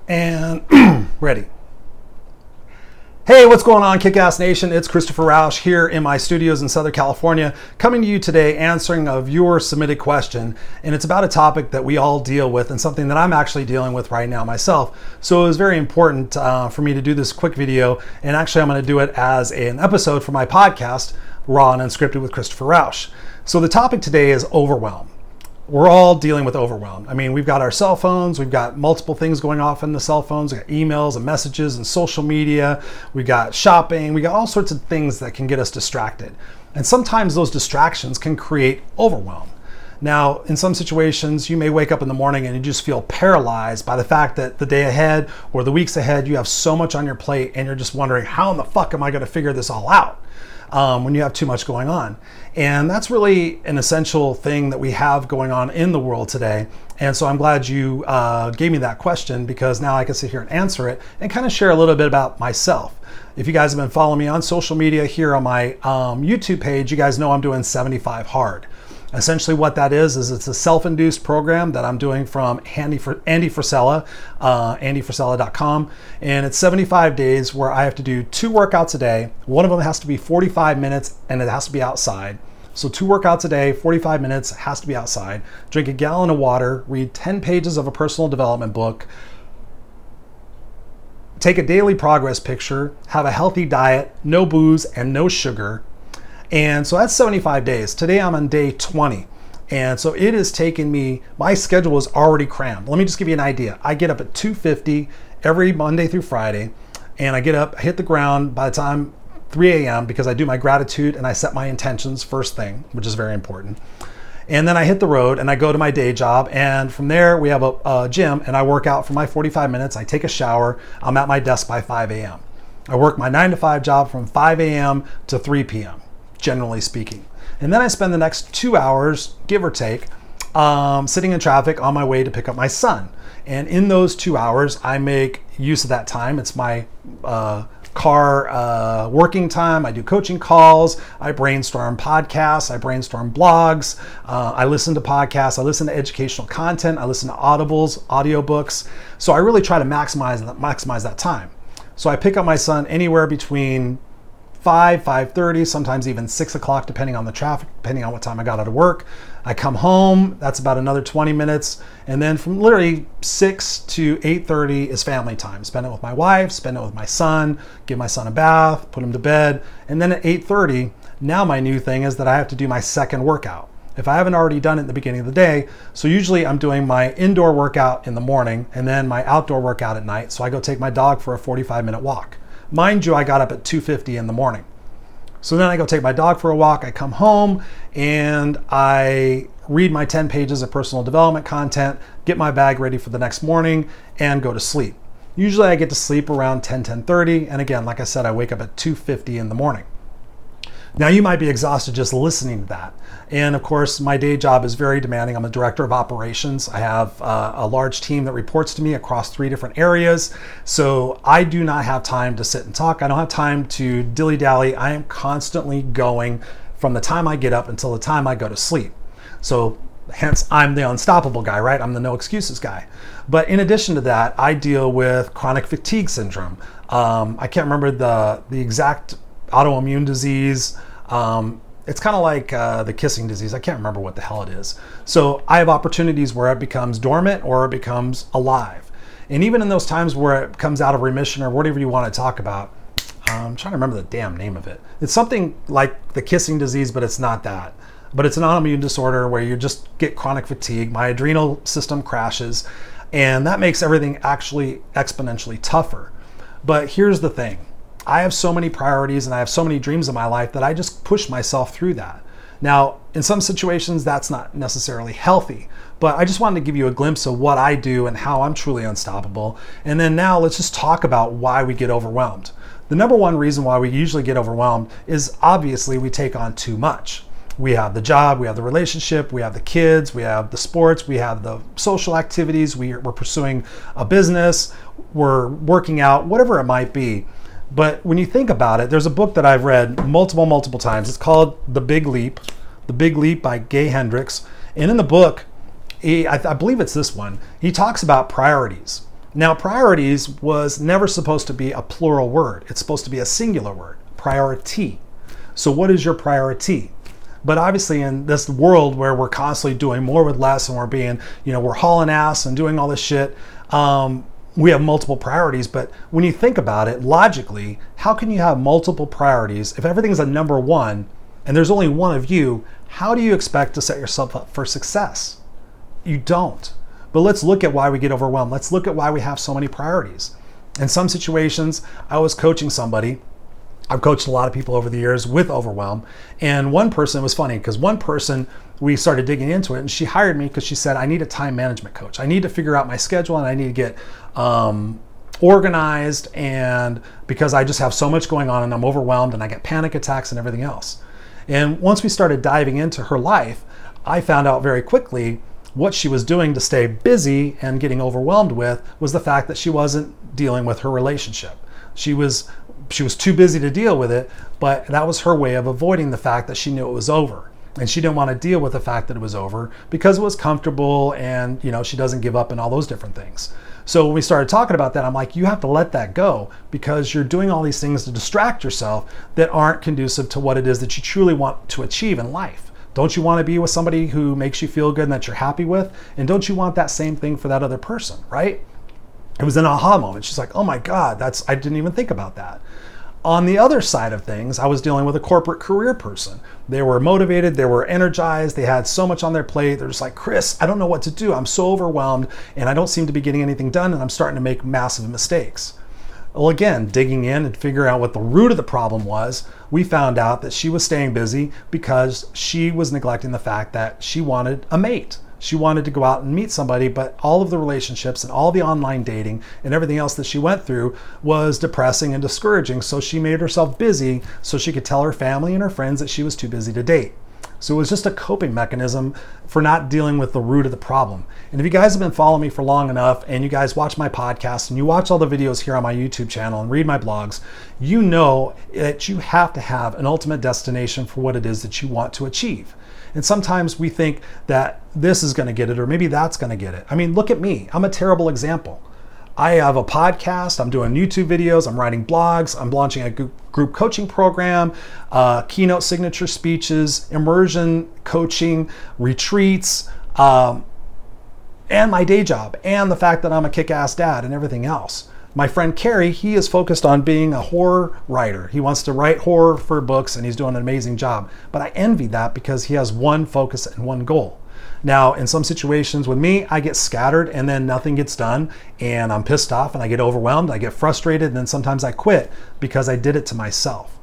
And ready. Hey, what's going on, Kick-Ass Nation? It's Christopher Rausch here in my studios in Southern California, coming to you today answering a viewer submitted question. And it's about a topic that we all deal with and something that I'm actually dealing with right now myself. So it was very important for me to do this quick video. And actually, I'm going to do it as an episode for my podcast, Raw and Unscripted with Christopher Rausch. So the topic today is overwhelm. We're all dealing with overwhelm. I mean, we've got our cell phones, we've got multiple things going off in the cell phones, we've got emails and messages and social media, we've got shopping, we got all sorts of things that can get us distracted. And sometimes those distractions can create overwhelm. Now, in some situations, you may wake up in the morning and you just feel paralyzed by the fact that the day ahead or the weeks ahead, you have so much on your plate and you're just wondering, how in the fuck am I gonna figure this all out? When you have too much going on. And that's really an essential thing that we have going on in the world today. And so I'm glad you gave me that question, because now I can sit here and answer it and kind of share a little bit about myself. If you guys have been following me on social media here on my YouTube page, you guys know I'm doing 75 Hard. Essentially what that is it's a self-induced program that I'm doing from Andy Frisella, andyfrisella.com. And it's 75 days where I have to do 2 workouts a day. One of them has to be 45 minutes and it has to be outside. So 2 workouts a day, 45 minutes, has to be outside. Drink a gallon of water, read 10 pages of a personal development book, take a daily progress picture, have a healthy diet, no booze and no sugar. And so that's 75 days. Today I'm on day 20. And so it has taken me, my schedule is already crammed. Let me just give you an idea. I get up at 2:50 every Monday through Friday, and I get up, hit the ground by the time 3 a.m. because I do my gratitude and I set my intentions first thing, which is very important. And then I hit the road and I go to my day job. And from there we have a gym and I work out for my 45 minutes. I take a shower. I'm at my desk by 5 a.m. I work my 9 to 5 job from 5 a.m. to 3 p.m. generally speaking. And then I spend the next 2 hours, give or take, sitting in traffic on my way to pick up my son. And in those 2 hours, I make use of that time. It's my car working time. I do coaching calls. I brainstorm podcasts. I brainstorm blogs. I listen to podcasts. I listen to educational content. I listen to audibles, audiobooks. So I really try to maximize that time. So I pick up my son anywhere between 5:30, sometimes even 6 o'clock, depending on the traffic, depending on what time I got out of work. I come home, that's about another 20 minutes. And then from literally 6 to 8:30 is family time. Spend it with my wife, spend it with my son, give my son a bath, put him to bed. And then at 8:30, now my new thing is that I have to do my second workout. If I haven't already done it at the beginning of the day, so usually I'm doing my indoor workout in the morning and then my outdoor workout at night. So I go take my dog for a 45-minute walk. Mind you, I got up at 2:50 in the morning. So then I go take my dog for a walk. I come home and I read my 10 pages of personal development content, get my bag ready for the next morning, and go to sleep. Usually I get to sleep around 10:30. And again, like I said, I wake up at 2:50 in the morning. Now you might be exhausted just listening to that. And of course, my day job is very demanding. I'm a director of operations. I have a large team that reports to me across 3 different areas. So I do not have time to sit and talk. I don't have time to dilly-dally. I am constantly going from the time I get up until the time I go to sleep. So hence I'm the unstoppable guy, right? I'm the no excuses guy. But in addition to that, I deal with chronic fatigue syndrome. I can't remember the exact autoimmune disease. It's kind of like the kissing disease. I can't remember what the hell it is. So I have opportunities where it becomes dormant or it becomes alive. And even in those times where it comes out of remission or whatever you want to talk about, I'm trying to remember the damn name of it. It's something like the kissing disease, but it's not that. But it's an autoimmune disorder where you just get chronic fatigue. My adrenal system crashes, and that makes everything actually exponentially tougher. But here's the thing. I have so many priorities and I have so many dreams in my life that I just push myself through that. Now, in some situations, that's not necessarily healthy, but I just wanted to give you a glimpse of what I do and how I'm truly unstoppable. And then now let's just talk about why we get overwhelmed. The number one reason why we usually get overwhelmed is obviously we take on too much. We have the job, we have the relationship, we have the kids, we have the sports, we have the social activities, we're pursuing a business, we're working out, whatever it might be. But when you think about it, there's a book that I've read multiple times. It's called The Big Leap by Gay Hendricks. And in the book, I believe it's this one, he talks about priorities. Now, priorities was never supposed to be a plural word. It's supposed to be a singular word, priority. So what is your priority? But obviously in this world where we're constantly doing more with less and we're being, we're hauling ass and doing all this shit, we have multiple priorities. But when you think about it logically, how can you have multiple priorities if everything's a number one and there's only one of you? How do you expect to set yourself up for success? You don't. But let's look at why we get overwhelmed. Let's look at why we have so many priorities. In some situations, I was coaching somebody. I've coached a lot of people over the years with overwhelm. And one person, it was funny because one person, we started digging into it and she hired me because she said, I need a time management coach. I need to figure out my schedule and I need to get organized, and because I just have so much going on and I'm overwhelmed and I get panic attacks and everything else. And once we started diving into her life, I found out very quickly what she was doing to stay busy and getting overwhelmed with was the fact that she wasn't dealing with her relationship. She was too busy to deal with it, but that was her way of avoiding the fact that she knew it was over. And she didn't want to deal with the fact that it was over because it was comfortable and, she doesn't give up and all those different things. So when we started talking about that, I'm like, you have to let that go because you're doing all these things to distract yourself that aren't conducive to what it is that you truly want to achieve in life. Don't you want to be with somebody who makes you feel good and that you're happy with? And don't you want that same thing for that other person, right? It was an aha moment. She's like, oh my God, I didn't even think about that. On the other side of things, I was dealing with a corporate career person. They were motivated, they were energized, they had so much on their plate. They're just like, Chris, I don't know what to do. I'm so overwhelmed and I don't seem to be getting anything done and I'm starting to make massive mistakes. Well, again, digging in and figuring out what the root of the problem was, we found out that she was staying busy because she was neglecting the fact that she wanted a mate. She wanted to go out and meet somebody, but all of the relationships and all the online dating and everything else that she went through was depressing and discouraging. So she made herself busy so she could tell her family and her friends that she was too busy to date. So it was just a coping mechanism for not dealing with the root of the problem. And if you guys have been following me for long enough and you guys watch my podcast and you watch all the videos here on my YouTube channel and read my blogs, you know that you have to have an ultimate destination for what it is that you want to achieve. And sometimes we think that this is going to get it or maybe that's going to get it. I mean, look at me. I'm a terrible example. I have a podcast, I'm doing YouTube videos, I'm writing blogs, I'm launching a group coaching program, keynote signature speeches, immersion coaching, retreats, and my day job, and the fact that I'm a kick-ass dad and everything else. My friend Carrie, he is focused on being a horror writer. He wants to write horror for books and he's doing an amazing job. But I envy that because he has one focus and one goal. Now, in some situations with me, I get scattered and then nothing gets done and I'm pissed off and I get overwhelmed, I get frustrated, and then sometimes I quit because I did it to myself.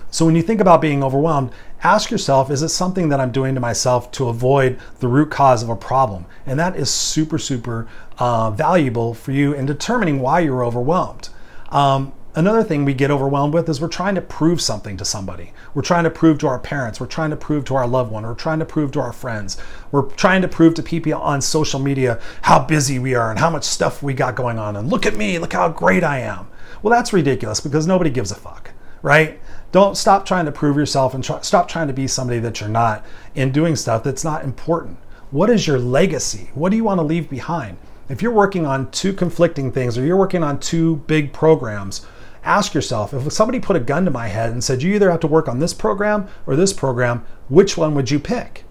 So when you think about being overwhelmed, ask yourself, is it something that I'm doing to myself to avoid the root cause of a problem? And that is super, super valuable for you in determining why you're overwhelmed. Another thing we get overwhelmed with is we're trying to prove something to somebody. We're trying to prove to our parents. We're trying to prove to our loved one. We're trying to prove to our friends. We're trying to prove to people on social media how busy we are and how much stuff we got going on. And look at me, look how great I am. Well, that's ridiculous because nobody gives a fuck, right? Don't stop trying to prove yourself and stop trying to be somebody that you're not in doing stuff that's not important. What is your legacy? What do you want to leave behind? If you're working on two conflicting things or you're working on two big programs, ask yourself, if somebody put a gun to my head and said, you either have to work on this program or this program, which one would you pick?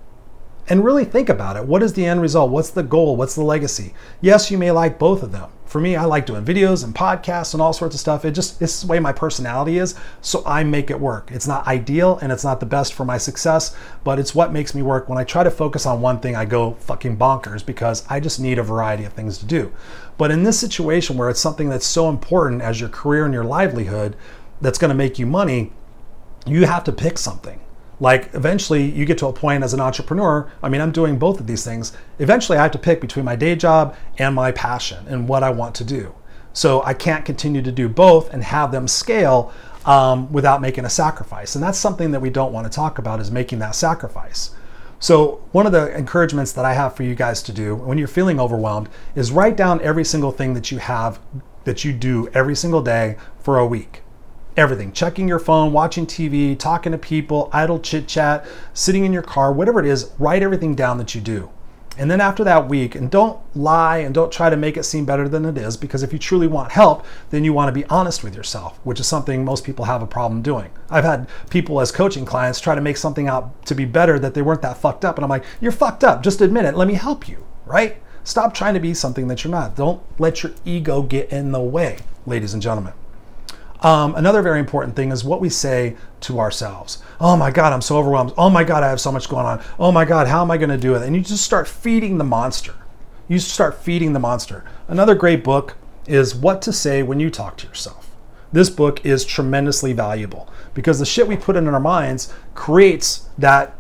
And really think about it. What is the end result? What's the goal? What's the legacy? Yes, you may like both of them. For me, I like doing videos and podcasts and all sorts of stuff. It's the way my personality is, so I make it work. It's not ideal and it's not the best for my success, but it's what makes me work. When I try to focus on one thing, I go fucking bonkers because I just need a variety of things to do. But in this situation where it's something that's so important as your career and your livelihood that's going to make you money, you have to pick something. Like eventually you get to a point as an entrepreneur, I'm doing both of these things. Eventually I have to pick between my day job and my passion and what I want to do. So I can't continue to do both and have them scale without making a sacrifice. And that's something that we don't want to talk about, is making that sacrifice. So one of the encouragements that I have for you guys to do when you're feeling overwhelmed is write down every single thing that you do every single day for a week. Everything, checking your phone, watching TV, talking to people, idle chit chat, sitting in your car, whatever it is, write everything down that you do. And then after that week, and don't lie and don't try to make it seem better than it is, because if you truly want help, then you want to be honest with yourself, which is something most people have a problem doing. I've had people as coaching clients try to make something out to be better that they weren't that fucked up. And I'm like, you're fucked up. Just admit it. Let me help you, right? Stop trying to be something that you're not. Don't let your ego get in the way, ladies and gentlemen. Another very important thing is what we say to ourselves. Oh my God, I'm so overwhelmed. Oh my God, I have so much going on. Oh my God, how am I going to do it? And you just start feeding the monster. You start feeding the monster. Another great book is What to Say When You Talk to Yourself. This book is tremendously valuable because the shit we put in our minds creates that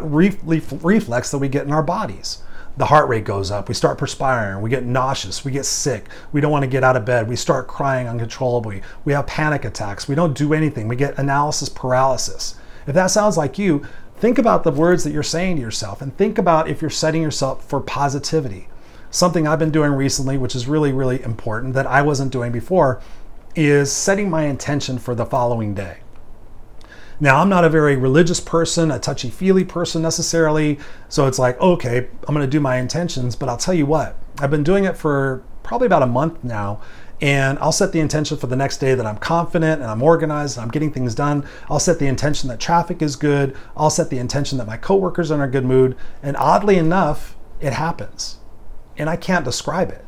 reflex that we get in our bodies. The heart rate goes up, we start perspiring, we get nauseous, we get sick, we don't want to get out of bed, we start crying uncontrollably, we have panic attacks, we don't do anything, we get analysis paralysis. If that sounds like you, think about the words that you're saying to yourself and think about if you're setting yourself for positivity. Something I've been doing recently, which is really, really important that I wasn't doing before, is setting my intention for the following day. Now, I'm not a very religious person, a touchy-feely person necessarily, so it's like, okay, I'm going to do my intentions, but I'll tell you what, I've been doing it for probably about a month now, and I'll set the intention for the next day that I'm confident and I'm organized and I'm getting things done. I'll set the intention that traffic is good. I'll set the intention that my coworkers are in a good mood, and oddly enough, it happens, and I can't describe it.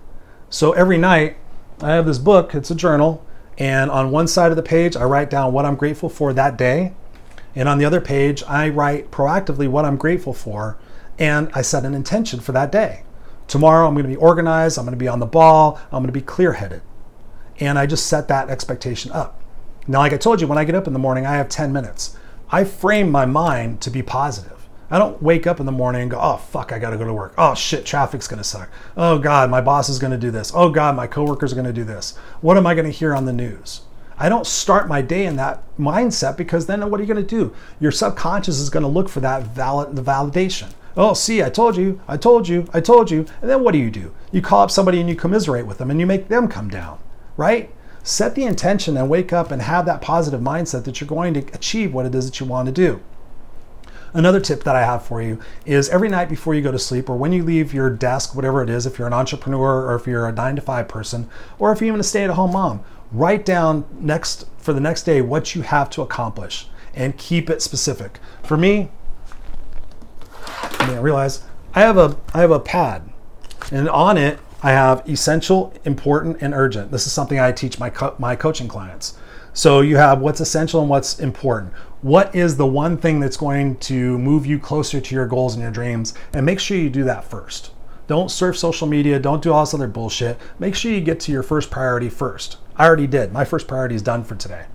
So every night, I have this book, it's a journal, and on one side of the page, I write down what I'm grateful for that day. And on the other page, I write proactively what I'm grateful for, and I set an intention for that day. Tomorrow, I'm going to be organized, I'm going to be on the ball, I'm going to be clear-headed. And I just set that expectation up. Now, like I told you, when I get up in the morning, I have 10 minutes. I frame my mind to be positive. I don't wake up in the morning and go, oh, fuck, I got to go to work. Oh, shit, traffic's going to suck. Oh, God, my boss is going to do this. Oh, God, my coworkers are going to do this. What am I going to hear on the news? I don't start my day in that mindset because then what are you going to do? Your subconscious is going to look for that validation. Oh, see, I told you, I told you, I told you. And then what do? You call up somebody and you commiserate with them and you make them come down, right? Set the intention and wake up and have that positive mindset that you're going to achieve what it is that you want to do. Another tip that I have for you is every night before you go to sleep or when you leave your desk, whatever it is, if you're an entrepreneur or if you're a 9-to-5 person, or if you're even a stay-at-home mom, write down for the next day what you have to accomplish and keep it specific. For me, I realize I have a pad, and on it I have essential, important, and urgent. This is something I teach my coaching clients. So you have what's essential and what's important. What is the one thing that's going to move you closer to your goals and your dreams? And make sure you do that first. Don't surf social media. Don't do all this other bullshit. Make sure you get to your first priority first. I already did. My first priority is done for today.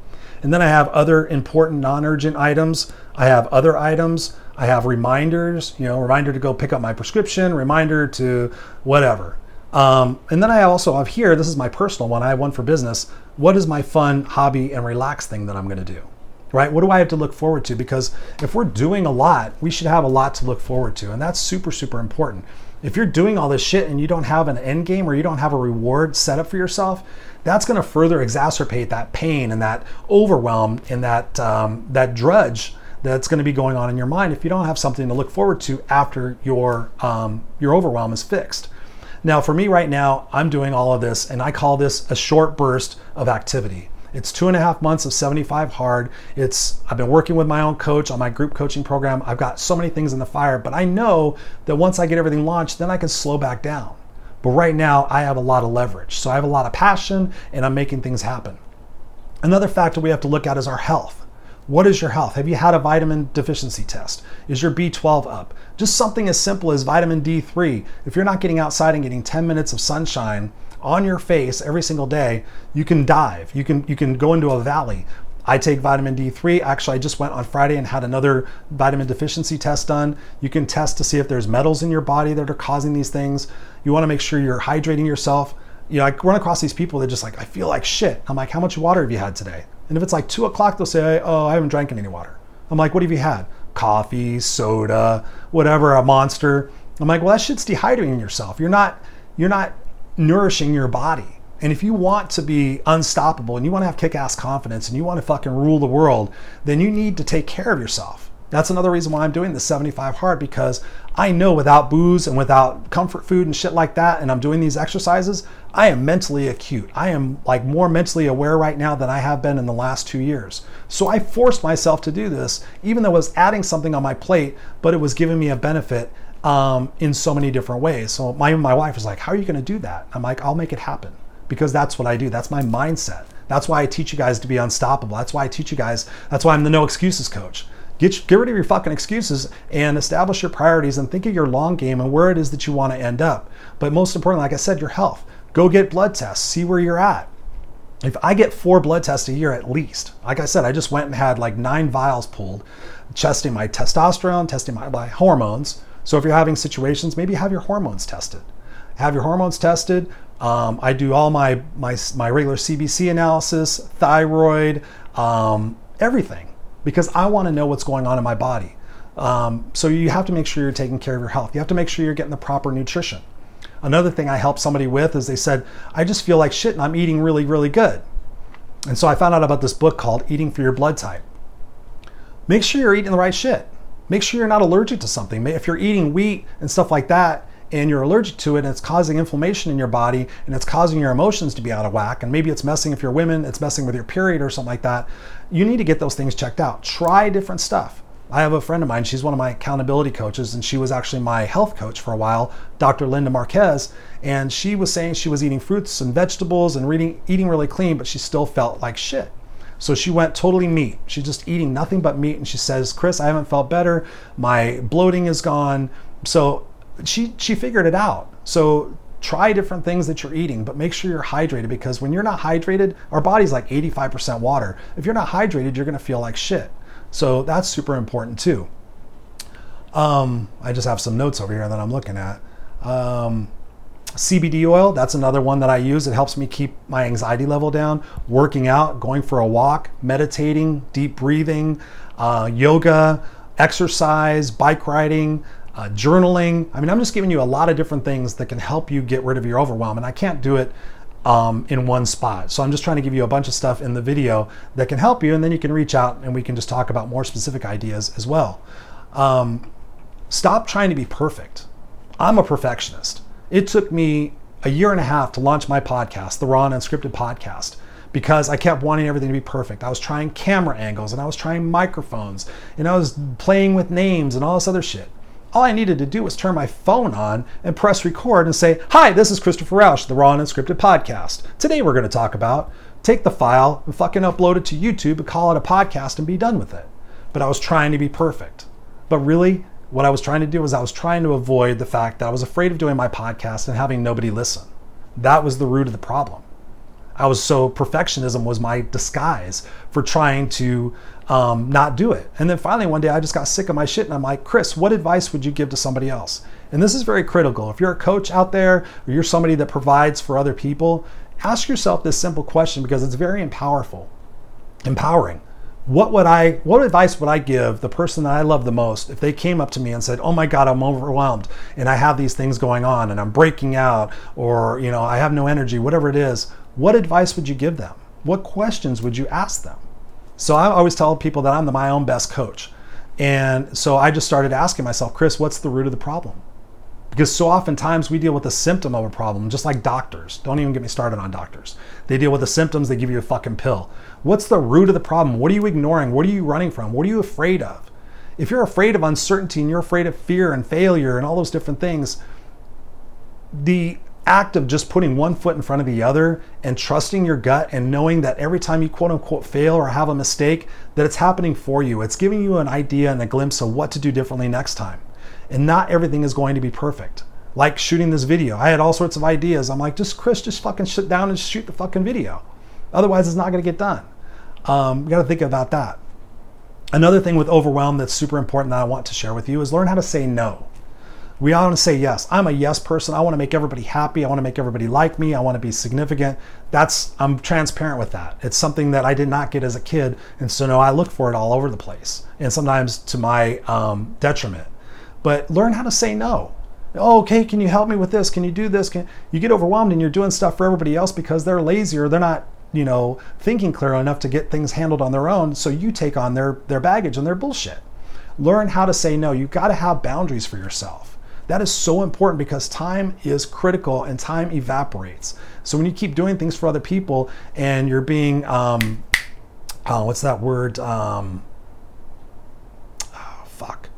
And then I have other important non-urgent items. I have other items. I have reminders, reminder to go pick up my prescription, reminder to whatever. And then I also have here, this is my personal one. I have one for business. What is my fun, hobby, and relax thing that I'm going to do? Right? What do I have to look forward to? Because if we're doing a lot, we should have a lot to look forward to. And that's super, super important. If you're doing all this shit and you don't have an end game or you don't have a reward set up for yourself, that's going to further exacerbate that pain and that overwhelm and that drudge that's going to be going on in your mind if you don't have something to look forward to after your overwhelm is fixed. Now, for me right now, I'm doing all of this, and I call this a short burst of activity. It's 2.5 months of 75 hard. I've been working with my own coach on my group coaching program. I've got so many things in the fire, but I know that once I get everything launched, then I can slow back down. But right now, I have a lot of leverage. So I have a lot of passion, and I'm making things happen. Another factor we have to look at is our health. What is your health? Have you had a vitamin deficiency test? Is your B12 up? Just something as simple as vitamin D3. If you're not getting outside and getting 10 minutes of sunshine on your face every single day, you can dive. You can go into a valley. I take vitamin D3. Actually, I just went on Friday and had another vitamin deficiency test done. You can test to see if there's metals in your body that are causing these things. You want to make sure you're hydrating yourself. I run across these people that just like, I feel like shit. I'm like, how much water have you had today? And if it's like 2 o'clock, they'll say, oh, I haven't drank any water. I'm like, what have you had? Coffee, soda, whatever, a Monster. I'm like, well, that shit's dehydrating yourself. You're not nourishing your body. And if you want to be unstoppable and you want to have kick-ass confidence and you want to fucking rule the world, then you need to take care of yourself. That's another reason why I'm doing the 75 hard, because I know without booze and without comfort food and shit like that, and I'm doing these exercises, I am mentally acute. I am like more mentally aware right now than I have been in the last 2 years. So I forced myself to do this, even though it was adding something on my plate, but it was giving me a benefit in so many different ways. So my wife was like, how are you going to do that? I'm like, I'll make it happen, because that's what I do. That's my mindset. That's why I teach you guys to be unstoppable. That's why I teach you guys. That's why I'm the no excuses coach. Get rid of your fucking excuses and establish your priorities and think of your long game and where it is that you want to end up. But most importantly, like I said, your health. Go get blood tests. See where you're at. If I get 4 blood tests a year at least, like I said, I just went and had like 9 vials pulled, testing my testosterone, testing my hormones. So if you're having situations, maybe have your hormones tested. Have your hormones tested. I do all my regular CBC analysis, thyroid, everything, because I want to know what's going on in my body. So you have to make sure you're taking care of your health. You have to make sure you're getting the proper nutrition. Another thing I helped somebody with is they said, I just feel like shit and I'm eating really, really good. And so I found out about this book called Eating for Your Blood Type. Make sure you're eating the right shit. Make sure you're not allergic to something. If you're eating wheat and stuff like that, and you're allergic to it, and it's causing inflammation in your body, and it's causing your emotions to be out of whack, and maybe it's messing, if you're women, it's messing with your period or something like that, you need to get those things checked out. Try different stuff. I have a friend of mine, she's one of my accountability coaches, and she was actually my health coach for a while, Dr. Linda Marquez, and she was saying she was eating fruits and vegetables and eating really clean, but she still felt like shit. So she went totally meat. She's just eating nothing but meat, and she says, Chris, I haven't felt better. My bloating is gone. So she figured it out. So try different things that you're eating, but make sure you're hydrated, because when you're not hydrated, our body's like 85% water. If you're not hydrated, you're gonna feel like shit. So that's super important too. I just have some notes over here that I'm looking at. CBD oil, that's another one that I use. It helps me keep my anxiety level down. Working out, going for a walk, meditating, deep breathing, yoga, exercise, bike riding, journaling. I mean, I'm just giving you a lot of different things that can help you get rid of your overwhelm, and I can't do it in one spot. So I'm just trying to give you a bunch of stuff in the video that can help you, and then you can reach out and we can just talk about more specific ideas as well. Stop trying to be perfect. I'm a perfectionist. It took me a year and a half to launch my podcast, the Raw and Unscripted Podcast, because I kept wanting everything to be perfect. I was trying camera angles, and I was trying microphones, and I was playing with names and all this other shit. All I needed to do was turn my phone on and press record and say, hi, this is Christopher Rausch, the Raw and Unscripted Podcast. Today we're going to talk about, take the file and fucking upload it to YouTube and call it a podcast and be done with it. But I was trying to be perfect. But really, what I was trying to do was I was trying to avoid the fact that I was afraid of doing my podcast and having nobody listen. That was the root of the problem. Perfectionism was my disguise for trying to not do it. And then finally one day I just got sick of my shit, and I'm like, Chris, what advice would you give to somebody else? And this is very critical. If you're a coach out there, or you're somebody that provides for other people, ask yourself this simple question, because it's very empowering. What advice would I give the person that I love the most if they came up to me and said, oh my God, I'm overwhelmed and I have these things going on and I'm breaking out, or I have no energy, whatever it is. What advice would you give them? What questions would you ask them? So I always tell people that I'm my own best coach. And so I just started asking myself, Chris, what's the root of the problem? Because so oftentimes we deal with the symptom of a problem, just like doctors. Don't even get me started on doctors. They deal with the symptoms, they give you a fucking pill. What's the root of the problem? What are you ignoring? What are you running from? What are you afraid of? If you're afraid of uncertainty and you're afraid of fear and failure and all those different things, the act of just putting one foot in front of the other and trusting your gut and knowing that every time you quote unquote fail or have a mistake, that it's happening for you. It's giving you an idea and a glimpse of what to do differently next time. And not everything is going to be perfect. Like shooting this video. I had all sorts of ideas. I'm like, just fucking sit down and shoot the fucking video. Otherwise it's not gonna get done. We gotta think about that. Another thing with overwhelm that's super important that I want to share with you is learn how to say no. We all want to say yes. I'm a yes person. I want to make everybody happy. I want to make everybody like me. I want to be significant. I'm transparent with that. It's something that I did not get as a kid. And so now I look for it all over the place, and sometimes to my detriment. But learn how to say no. Oh, okay, can you help me with this? Can you do this? You get overwhelmed and you're doing stuff for everybody else because they're lazy or they're not, thinking clear enough to get things handled on their own. So you take on their baggage and their bullshit. Learn how to say no. You've got to have boundaries for yourself. That is so important because time is critical and time evaporates. So when you keep doing things for other people and you're being, what's that word?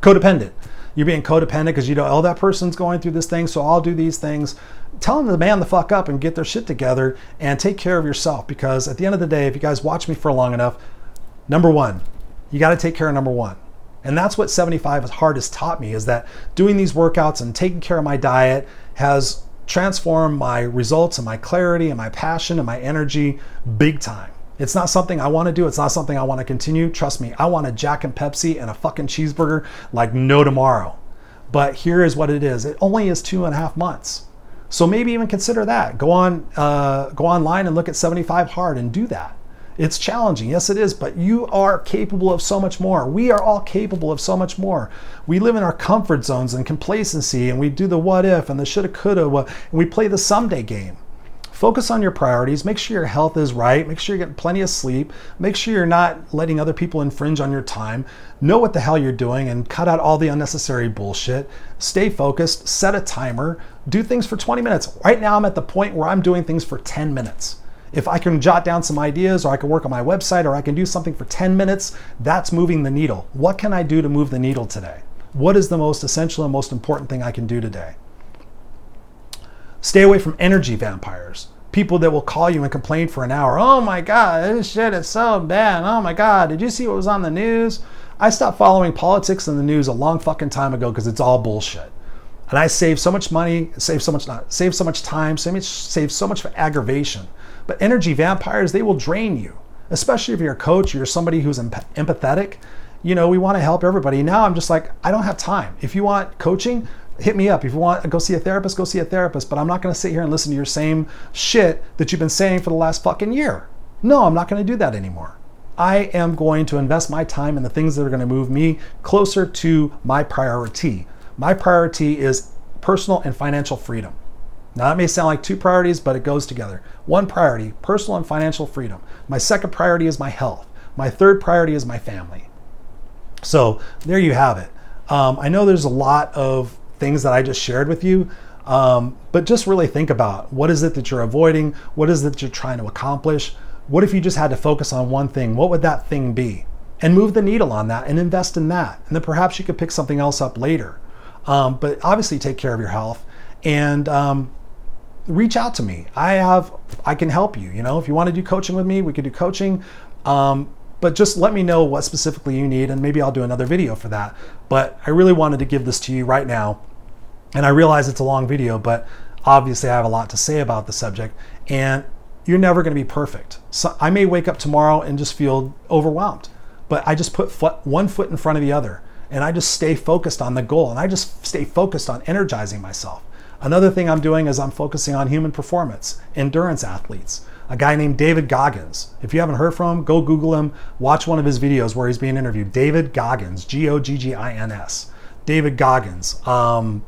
Codependent. You're being codependent because you know, oh, that person's going through this thing, so I'll do these things. Tell them to man the fuck up and get their shit together and take care of yourself, because at the end of the day, if you guys watch me for long enough, number one, you got to take care of number one. And that's what 75 Hard has taught me, is that doing these workouts and taking care of my diet has transformed my results and my clarity and my passion and my energy big time. It's not something I want to do. It's not something I want to continue. Trust me, I want a Jack and Pepsi and a fucking cheeseburger like no tomorrow. But here is what it is. It only is 2.5 months. So maybe even consider that. Go online and look at 75 Hard and do that. It's challenging. Yes, it is, but you are capable of so much more. We are all capable of so much more. We live in our comfort zones and complacency, and we do the what if and the shoulda, coulda, and we play the someday game. Focus on your priorities. Make sure your health is right. Make sure you're getting plenty of sleep. Make sure you're not letting other people infringe on your time. Know what the hell you're doing and cut out all the unnecessary bullshit. Stay focused. Set a timer. Do things for 20 minutes. Right now, I'm at the point where I'm doing things for 10 minutes. If I can jot down some ideas, or I can work on my website, or I can do something for 10 minutes, that's moving the needle. What can I do to move the needle today? What is the most essential and most important thing I can do today? Stay away from energy vampires. People that will call you and complain for an hour. Oh my God, this shit is so bad. Oh my God, did you see what was on the news? I stopped following politics and the news a long fucking time ago because it's all bullshit. And I save so much money, save so much time, save so much for aggravation. But energy vampires, they will drain you, especially if you're a coach or you're somebody who's empathetic. You know, we want to help everybody. Now I'm just like, I don't have time. If you want coaching, hit me up. If you want to go see a therapist, go see a therapist. But I'm not going to sit here and listen to your same shit that you've been saying for the last fucking year. No, I'm not going to do that anymore. I am going to invest my time in the things that are going to move me closer to my priority. My priority is personal and financial freedom. Now that may sound like two priorities, but it goes together. One priority, personal and financial freedom. My second priority is my health. My third priority is my family. So there you have it. I know there's a lot of things that I just shared with you, but just really think about, what is it that you're avoiding? What is it that you're trying to accomplish? What if you just had to focus on one thing? What would that thing be? And move the needle on that and invest in that. And then perhaps you could pick something else up later. But obviously take care of your health and reach out to me. I can help you. You know, if you want to do coaching with me, we could do coaching. But just let me know what specifically you need, and maybe I'll do another video for that. But I really wanted to give this to you right now. And I realize it's a long video, but obviously I have a lot to say about the subject, and you're never going to be perfect. So I may wake up tomorrow and just feel overwhelmed, but I just put one foot in front of the other, and I just stay focused on the goal, and I just stay focused on energizing myself. Another thing I'm doing is I'm focusing on human performance, endurance athletes. A guy named David Goggins. If you haven't heard from him, go Google him. Watch one of his videos where he's being interviewed. David Goggins, Goggins. David Goggins. Jocko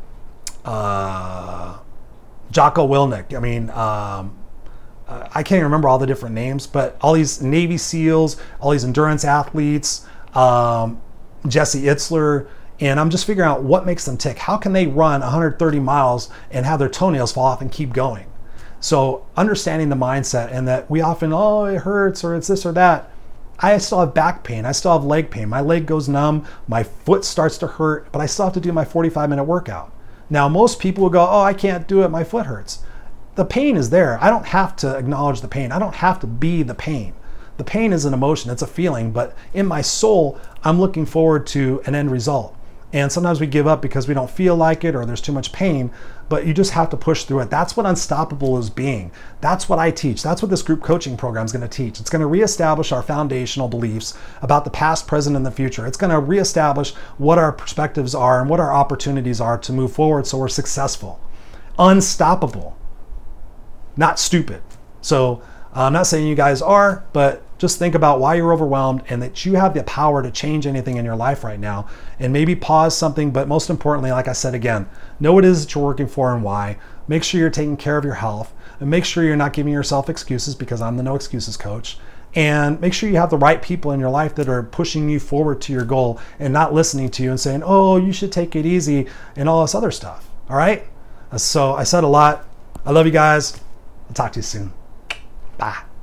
Willnick. I mean, I can't even remember all the different names, but all these Navy SEALs, all these endurance athletes, Jesse Itzler, and I'm just figuring out what makes them tick. How can they run 130 miles and have their toenails fall off and keep going? So understanding the mindset, and that we often, oh, it hurts or it's this or that. I still have back pain. I still have leg pain. My leg goes numb. My foot starts to hurt, but I still have to do my 45-minute workout. Now, most people will go, oh, I can't do it. My foot hurts. The pain is there. I don't have to acknowledge the pain. I don't have to be the pain. The pain is an emotion. It's a feeling. But in my soul, I'm looking forward to an end result. And sometimes we give up because we don't feel like it or there's too much pain, but you just have to push through it. That's what unstoppable is being. That's what I teach. That's what this group coaching program is going to teach. It's going to reestablish our foundational beliefs about the past, present, and the future. It's going to reestablish what our perspectives are and what our opportunities are to move forward so we're successful. Unstoppable, not stupid. So I'm not saying you guys are, but just think about why you're overwhelmed and that you have the power to change anything in your life right now, and maybe pause something. But most importantly, like I said again, know what it is that you're working for and why. Make sure you're taking care of your health, and make sure you're not giving yourself excuses, because I'm the no excuses coach. And make sure you have the right people in your life that are pushing you forward to your goal and not listening to you and saying, oh, you should take it easy and all this other stuff. All right? So I said a lot. I love you guys. I'll talk to you soon. Bye.